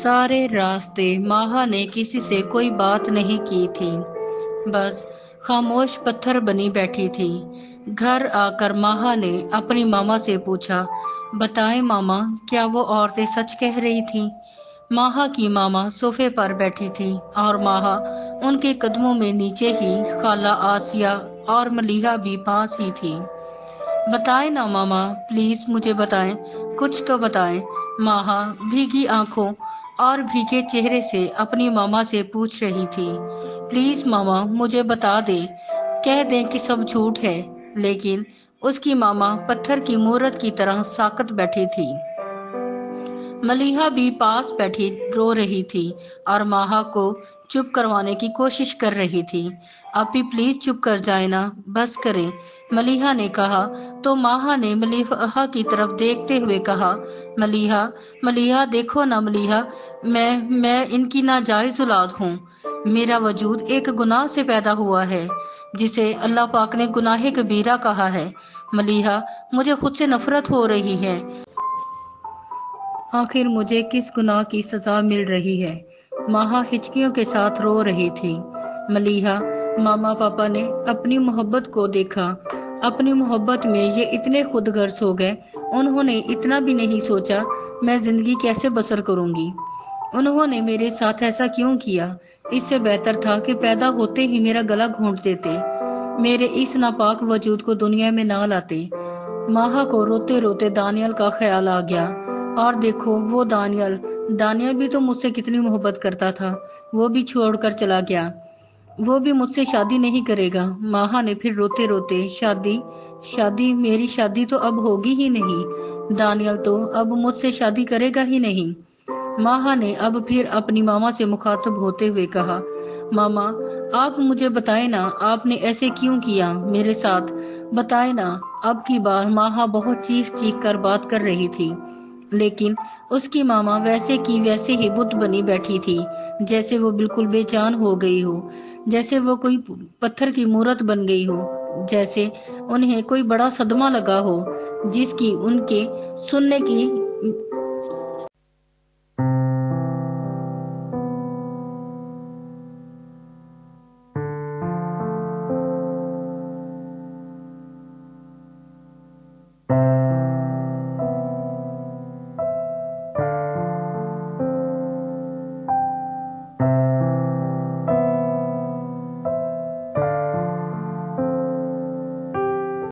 सारे रास्ते माहा ने किसी से कोई बात नहीं की थी, बस खामोश पत्थर बनी बैठी थी। घर आकर माहा ने अपनी मामा से पूछा, बताएं मामा, क्या वो औरतें सच कह रही थीं? माहा की मामा सोफे पर बैठी थी और माहा उनके कदमों में नीचे ही खाला आसिया और मलीहा भी पास ही थी। बताएं ना मामा, प्लीज मुझे बताएं, कुछ तो बताएं। माहा भीगी आंखों और भीगे चेहरे से अपनी मामा से पूछ रही थी। प्लीज मामा, मुझे बता दें, कह दें कि सब झूठ है। लेकिन उसकी मामा पत्थर की मूरत की तरह साकत बैठी थी। मलीहा भी पास बैठी रो रही थी और माहा को चुप करवाने की कोशिश कर रही थी। आपी प्लीज चुप कर जाए ना, बस करें, मलीहा ने कहा। तो माहा ने मलीहा की तरफ देखते हुए कहा, मलीहा, मलीहा देखो ना मलीहा, मैं इनकी नाजायज औलाद हूँ। मेरा वजूद एक गुनाह से पैदा हुआ है जिसे अल्लाह पाक ने गुनाहे कबीरा कहा है। मलीहा, मुझे खुद से नफरत हो रही है। आखिर मुझे किस गुनाह की सजा मिल रही है? माहा हिचकियों के साथ रो रही थी। मलीहा, मामा पापा ने अपनी मोहब्बत को देखा। अपनी मोहब्बत में ये इतने खुदगर्ज हो गए, उन्होंने इतना भी नहीं सोचा मैं जिंदगी कैसे बसर करूंगी। उन्होंने मेरे साथ ऐसा क्यों किया? इससे बेहतर था कि पैदा होते ही मेरा गला घोंट देते, मेरे इस नापाक वजूद को दुनिया में ना लाते। माहा को रोते रोते दानियल का ख्याल आ गया। और देखो वो दानियल भी तो मुझसे कितनी मोहब्बत करता था, वो भी छोड़कर चला गया, वो भी मुझसे शादी नहीं करेगा। माहा ने फिर रोते रोते, शादी, मेरी शादी तो अब होगी ही नहीं, दानियल तो अब मुझसे शादी करेगा ही नहीं। माहा ने अब फिर अपनी मामा से मुखातब होते हुए कहा, मामा, आप मुझे बताएं ना, आपने ऐसे क्यों किया मेरे साथ, बताएं ना। अब की बार माहा बहुत चीख चीख कर बात कर रही थी, लेकिन उसकी मामा वैसे की वैसे ही बुत बनी बैठी थी, जैसे वो बिल्कुल बेजान हो गई हो, जैसे वो कोई पत्थर की मूरत बन गई हो, जैसे उन्हें कोई बड़ा सदमा लगा हो जिसकी उनके सुनने की